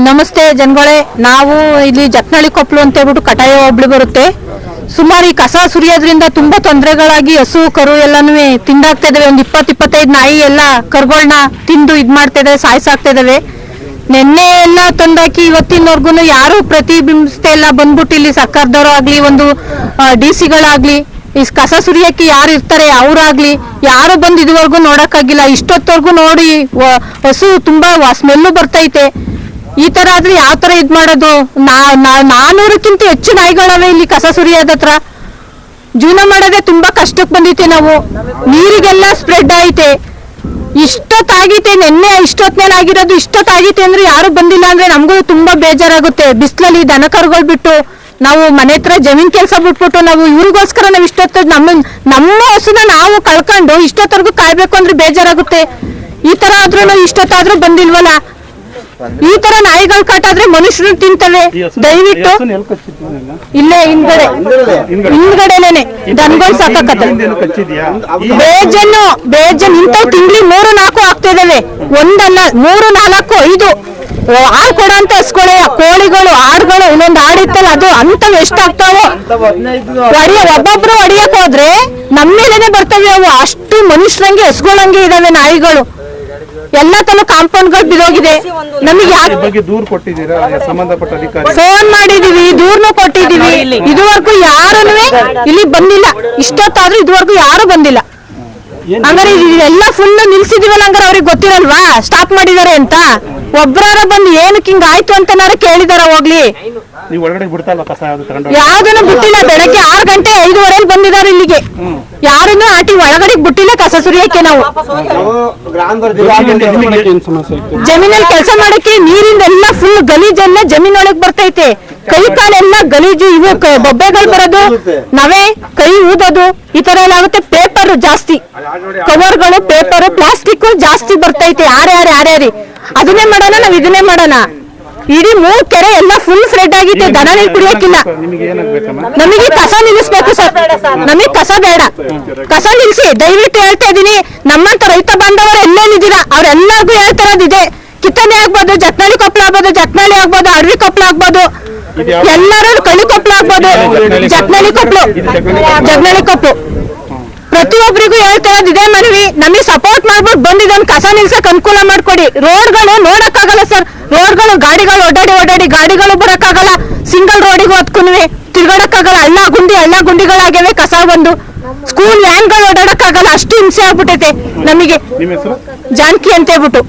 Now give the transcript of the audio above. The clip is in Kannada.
ನಮಸ್ತೆ ಜನಗಳೇ, ನಾವು ಇಲ್ಲಿ ಜಕ್ನಳ್ಳಿ ಕೊಪ್ಪಲು ಅಂತ ಹೇಳ್ಬಿಟ್ಟು ಕಟಾಯ ಹೋಬಳಿ ಬರುತ್ತೆ. ಸುಮಾರು ಈ ಕಸ ಸುರಿಯೋದ್ರಿಂದ ತುಂಬಾ ತೊಂದರೆಗಳಾಗಿ ಹಸು ಕರು ಎಲ್ಲಾನು ತಿಂದಾಗ್ತಾ ಇದಾವೆ. ಒಂದು 20-25 ನಾಯಿ ಎಲ್ಲ ಕರುಗಳನ್ನ ತಿಂದು ಇದ್ ಮಾಡ್ತಾ ಇದಾವೆ, ಸಾಯಿಸಾಗ್ತಾ ಇದಾವೆ. ನಿನ್ನೆ ಎಲ್ಲ ತಂದಾಕಿ ಇವತ್ತಿನವರೆಗೂ ಯಾರು ಪ್ರತಿಬಿಂಬಿಸ್ತಾ ಇಲ್ಲ. ಬಂದ್ಬಿಟ್ಟು ಇಲ್ಲಿ ಸರ್ಕಾರದವರು ಆಗ್ಲಿ, ಒಂದು DC-ಗಳಾಗ್ಲಿ, ಈ ಕಸ ಸುರಿಯಕ್ಕೆ ಯಾರು ಇರ್ತಾರೆ ಅವರಾಗ್ಲಿ ಯಾರು ಬಂದು ಇದುವರೆಗೂ ನೋಡಕ್ಕಾಗಿಲ್ಲ. ಇಷ್ಟೊತ್ತವರೆಗೂ ನೋಡಿ ಹಸು ತುಂಬಾ ಸ್ಮೆಲ್ಲು ಬರ್ತೈತೆ. ಈ ತರ ಆದ್ರೆ ಯಾವ ತರ ಇದ್ ಮಾಡೋದು? 400ಕ್ಕಿಂತ ಹೆಚ್ಚು ನಾಯಿಗಳವೆ ಇಲ್ಲಿ ಕಸ ಸುರಿಯೋದತ್ರ. ಜೀವನ ಮಾಡೋದೇ ತುಂಬಾ ಕಷ್ಟಕ್ಕೆ ಬಂದೈತೆ. ನಾವು ನೀರಿಗೆಲ್ಲ ಸ್ಪ್ರೆಡ್ ಐತೆ. ಇಷ್ಟೊತ್ತಾಗೈತೆ, ನಿನ್ನೆ ಇಷ್ಟೊತ್ತಿನಲ್ಲಿ ಆಗಿರೋದು ಇಷ್ಟೊತ್ತಾಗೈತೆ ಅಂದ್ರೆ ಯಾರು ಬಂದಿಲ್ಲ ಅಂದ್ರೆ ನಮಗೂ ತುಂಬಾ ಬೇಜಾರಾಗುತ್ತೆ. ಬಿಸಿಲಲ್ಲಿ ದನ ಕರುಗಳು ಬಿಟ್ಟು ನಾವು ಮನೆ ಹತ್ರ ಜಮೀನ್ ಕೆಲಸ ಬಿಟ್ಬಿಟ್ಟು ನಾವು ಇವ್ರಿಗೋಸ್ಕರ ನಾವು ಇಷ್ಟೊತ್ತ ನಮ್ಮ ಹಸುನ ನಾವು ಕಳ್ಕೊಂಡು ಇಷ್ಟೊತ್ತವರೆಗೂ ಕಾಯ್ಬೇಕು ಅಂದ್ರೆ ಬೇಜಾರಾಗುತ್ತೆ. ಈ ತರ ಆದ್ರೂ ಇಷ್ಟೊತ್ತಾದ್ರೂ ಬಂದಿಲ್ವಲ್ಲ. ಈ ತರ ನಾಯಿಗಳು ಕಾಟಾದ್ರೆ ಮನುಷ್ಯರು ತಿಂತವೆ. ದಯವಿಟ್ಟು ಇಲ್ಲೇ ಹಿಂದ್ಗಡೆನೆ ದನಗಳು ಸಾಕತ್ತೆ. ಬೇಜನ್ ಇಂಥ ತಿಂಗ್ಳಿ 3-4 ಆಗ್ತಾ ಇದಾವೆ. ಒಂದಲ್ಲ 3-4-5 ಹಾಲು ಕೊಡೋಂತ ಹಸ್ಗಳೇ, ಕೋಳಿಗಳು, ಆಡುಗಳು. ಇನ್ನೊಂದು ಆಡಿತ್ತಲ್ಲ ಅದು ಅಂತವ್ ಎಷ್ಟಾಗ್ತಾವೋ. ಒಬ್ಬೊಬ್ರು ಹೊಡಿಯಕ್ ಹೋದ್ರೆ ನಮ್ಮ ಮೇಲೆನೆ ಬರ್ತವೆ ಅವು. ಅಷ್ಟು ಮನುಷ್ಯರಂಗೆ ಹಸ್ಗಳಂಗೆ ಇದಾವೆ ನಾಯಿಗಳು. ಎಲ್ಲ ತನಕ ಕಾಂಪೌಂಡ್ಗಳು ಬಿದ್ದೋಗಿದೆ. ನಮಗೆ ಫೋನ್ ಮಾಡಿದೀವಿ, ದೂರ್ನು ಕೊಟ್ಟಿದೀವಿ. ಇದುವರೆಗೂ ಯಾರು ಇಲ್ಲಿ ಬಂದಿಲ್ಲ. ಇಷ್ಟೊತ್ತಾದ್ರೂ ಇದುವರೆಗೂ ಯಾರು ಬಂದಿಲ್ಲ. ಹಂಗಾರೆ ಎಲ್ಲ ಫುಲ್ ನಿಲ್ಸಿದೀವಲ್ಲ, ಹಂಗಾರೆ ಅವ್ರಿಗೆ ಗೊತ್ತಿರಲ್ವಾ ಸ್ಟಾಪ್ ಮಾಡಿದಾರೆ ಅಂತ? ಒಬ್ರಾರ ಬಂದು ಏನಕ್ಕೆ ಹಿಂಗ ಆಯ್ತು ಅಂತನಾರ ಕೇಳಿದಾರ ಹೋಗ್ಲಿ. ಯಾವ್ದನ್ನು ಬಿಟ್ಟಿಲ್ಲ. ಬೆಳಗ್ಗೆ 6 ಗಂಟೆ 5:15 ಬಂದಿದ್ದಾರೆ ಇಲ್ಲಿಗೆ. ಯಾರನ್ನು ಆಟಿ ಒಳಗಡೆ ಬಿಟ್ಟಿಲ್ಲ ಕಸ ಸುರಿಯಕ್ಕೆ. ನಾವು ಜಮೀನಲ್ಲಿ ಕೆಲಸ ಮಾಡಕ್ಕೆ ನೀರಿಂದ ಎಲ್ಲ ಫುಲ್ ಗಲೀಜೆಲ್ಲ ಜಮೀನೊಳಗೆ ಬರ್ತೈತೆ. ಕೈ ಕಾಲೆಲ್ಲ ಗಲೀಜು. ಇವು ಬೊಬ್ಬೆಗಳು ಬರೋದು, ನವೆ ಕೈ ಊದೋದು, ಈ ತರ ಎಲ್ಲ ಆಗುತ್ತೆ. ಪೇಪರ್ ಜಾಸ್ತಿ, ಕವರ್ಗಳು, ಪೇಪರ್, ಪ್ಲಾಸ್ಟಿಕ್ ಜಾಸ್ತಿ ಬರ್ತೈತೆ. ಆರೆ ಅದನ್ನೇ ಮಾಡೋಣ, ನಾವ್ ಇದನ್ನೇ ಮಾಡೋಣ. ಇಡೀ 3 ಕೆರೆ ಎಲ್ಲ ಫುಲ್ ಫ್ರೆಡ್ ಆಗಿತ್ತು. ದನ ನೀರು ಕುಡಿಯಕ್ಕಿಲ್ಲ. ನಮಗೆ ಕಸ ನಿಲ್ಲಿಸ್ಬೇಕು ಸರ್. ನಮಗೆ ಕಸ ಬೇಡ. ಕಸ ನಿಲ್ಸಿ ದಯವಿಟ್ಟು ಹೇಳ್ತಾ ಇದೀನಿ. ನಮ್ಮಂತ ರೈತ ಬಾಂಧವರು ಎಲ್ಲೇನಿದ್ದೀರಾ ಅವ್ರೆಲ್ಲರಿಗೂ ಹೇಳ್ತಾ ಇರೋದಿದೆ. ಕಿತ್ತನೆ ಆಗ್ಬೋದು, ಜಕ್ನಳ್ಳಿ ಕೊಪ್ಪಳ ಆಗ್ಬೋದು, ಜಕ್ನಳ್ಳಿ ಆಗ್ಬೋದು, ಅಡವಿ ಕೊಪ್ಪಳ ಆಗ್ಬೋದು, ಎಲ್ಲರೂ ಕಳ್ಳಿ ಕೊಪ್ಪಳ ಆಗ್ಬೋದು, ಜಕ್ನಳ್ಳಿ ಕೊಪ್ಪಳು ಪ್ರತಿಯೊಬ್ಬರಿಗೂ ಹೇಳ್ತಾ ಇರೋದು ಇದೇ ಮನವಿ. ನಮಗೆ ಸಪೋರ್ಟ್ ಮಾಡ್ಬಿಟ್ಟು ಬಂದಿದ್ದೊಂದು ಕಸ ನಿಲ್ಸಕ್ ಅನುಕೂಲ ಮಾಡ್ಕೊಡಿ. ರೋಡ್ಗಳು ನೋಡಕ್ಕಾಗಲ್ಲ ಸರ್. ರೋಡ್ಗಳು ಗಾಡಿಗಳು ಓಡಾಡಿ ಗಾಡಿಗಳು ಬರಕ್ಕಾಗಲ್ಲ. ಸಿಂಗಲ್ ರೋಡಿಗೆ ಹೊತ್ಕೊಂಡ್ವಿ ತಿರ್ಗಾಡಕ್ಕಾಗಲ್ಲ. ಹಳ್ಳ ಗುಂಡಿಗಳಾಗ್ಯವೆ. ಕಸ ಬಂದು ಸ್ಕೂಲ್ ವ್ಯಾನ್ಗಳು ಓಡಾಡಕ್ಕಾಗಲ್ಲ. ಅಷ್ಟು ಹಿಂಸೆ ಆಗ್ಬಿಟ್ಟೈತೆ ನಮಗೆ. ಜಾನಕಿ ಅಂತ ಹೇಳ್ಬಿಟ್ಟು.